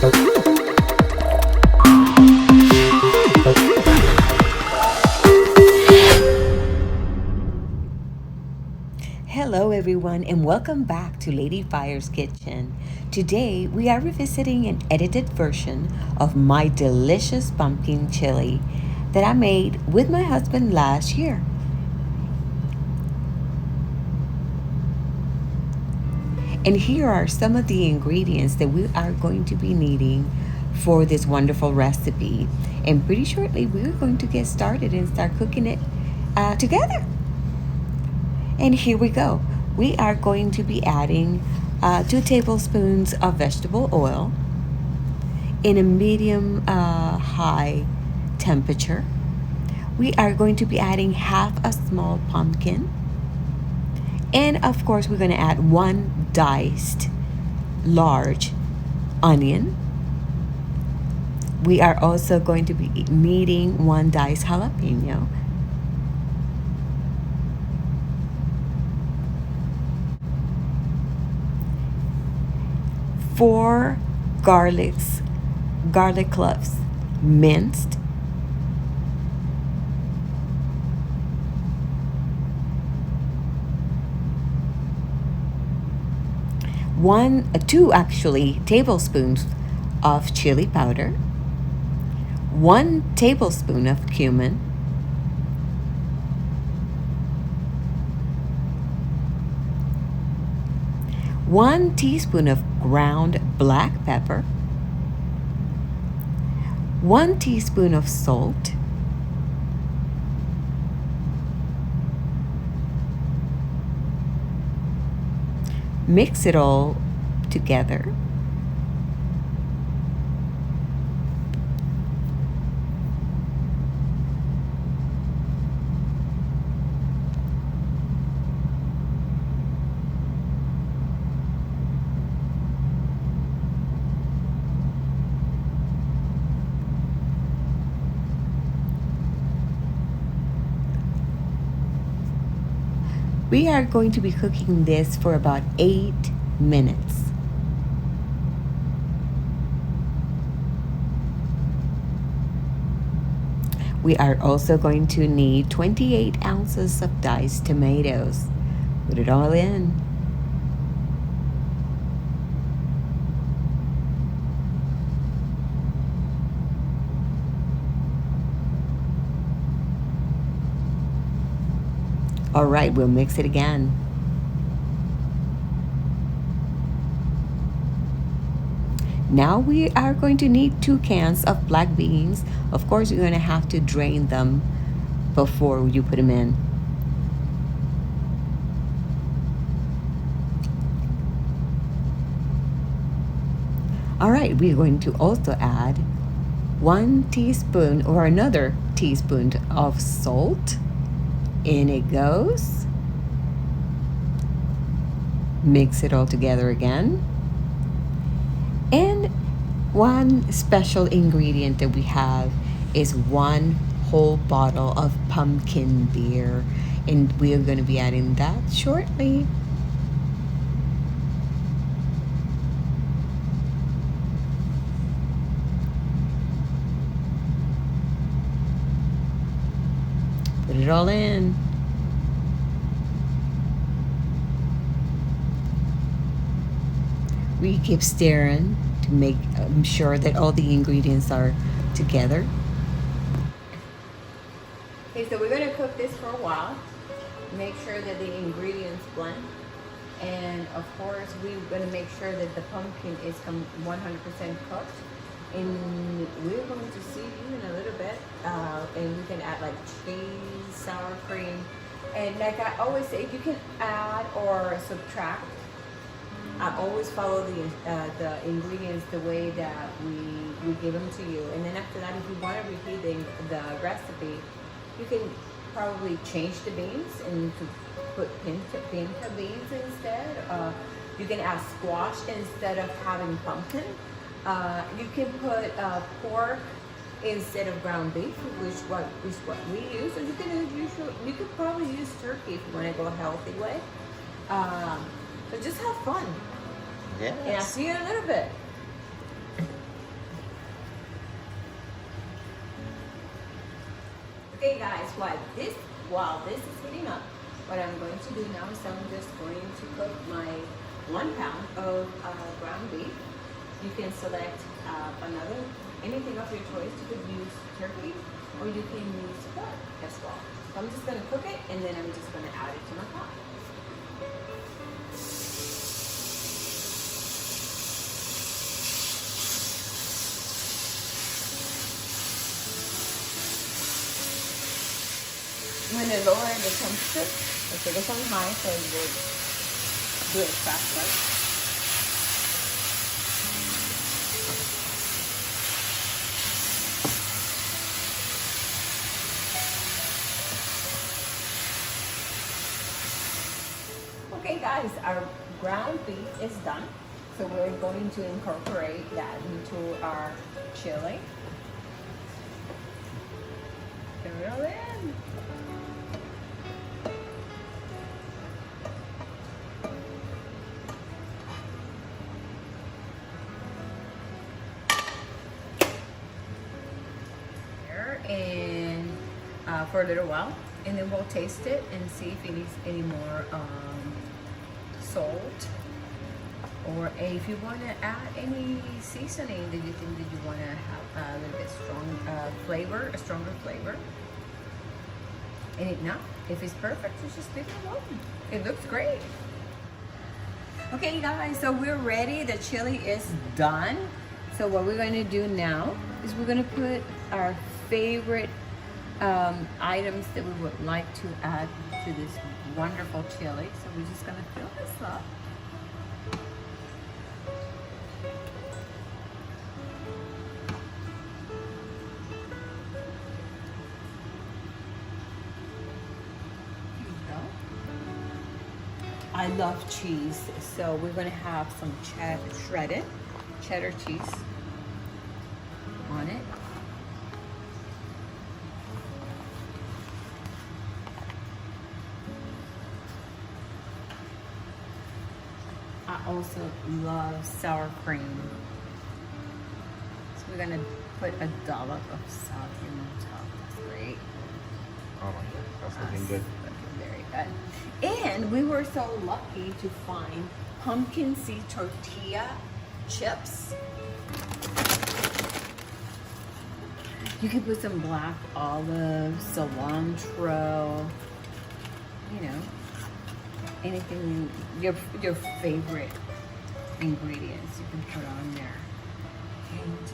Hello everyone and welcome back to Lady Fire's Kitchen. Today we are revisiting an edited version of my delicious pumpkin chili that I made with my husband last year. And here are some of the ingredients that we are going to be needing for this wonderful recipe. And pretty shortly we're going to get started and start cooking it together. And here we go. We are going to be adding 2 tablespoons of vegetable oil in a medium high temperature. We are going to be adding half a small pumpkin. And of course, we're going to add 1 diced large onion. We are also going to be needing 1 diced jalapeno. 4 garlic cloves minced. 2 actually tablespoons of chili powder, 1 tablespoon of cumin, 1 teaspoon of ground black pepper, 1 teaspoon of salt, mix it all together. We are going to be cooking this for about 8 minutes. We are also going to need 28 ounces of diced tomatoes. Put it all in. All right, we'll mix it again. Now we are going to need 2 cans of black beans. Of course, you're going to have to drain them before you put them in. All right, we're going to also add 1 teaspoon or another teaspoon of salt. In it goes. Mix it all together again. And 1 special ingredient that we have is 1 whole bottle of pumpkin beer. And we are going to be adding that shortly. Put it all in. We keep stirring to make sure that all the ingredients are together. Okay, so we're going to cook this for a while. Make sure that the ingredients blend. And of course, we're going to make sure that the pumpkin is 100% cooked. And we're going to season in a little bit, and we can add like cheese, sour cream, and like I always say, you can add or subtract. I always follow the ingredients the way that we give them to you, and then after that, if you want to repeat the recipe, you can probably change the beans and to put pinto beans instead. You can add squash instead of having pumpkin. You can put pork instead of ground beef, which is what we use. And you could probably use turkey if you want to go a healthy way. So just have fun. Yeah. And I'll see you in a little bit. Okay guys, while this is heating up, what I'm going to do now is I'm just going to cook my 1 pound of ground beef. You can select anything of your choice. You could use turkey or you can use pork as well. So I'm just going to cook it and then I'm just going to add it to my pot. I'm going to lower the temperature. Let's put this on high so it will do it faster. Okay guys, our ground beef is done. So we're going to incorporate that into our chili. Throw it all in. And for a little while, and then we'll taste it and see if it needs any more salt, or if you want to add any seasoning that you think that you want to have a little bit a stronger flavor. And if not, if it's perfect, you just leave it alone. It looks great. Okay guys, so we're ready. The chili is done. So what we're going to do now is we're going to put our favorite items that we would like to add to this wonderful chili. So we're just going to fill this up. Here you go. I love cheese, so we're going to have some shredded cheddar cheese on it. I also love sour cream. So we're gonna put a dollop of sour cream on top. That's great. Oh my God, that's looking good. Looking very good. And we were so lucky to find pumpkin seed tortilla chips. You can put some black olives, cilantro, you know, anything, your favorite ingredients you can put on there. And it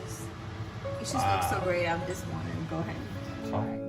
just looks so great. I'm just wanting to go ahead and try.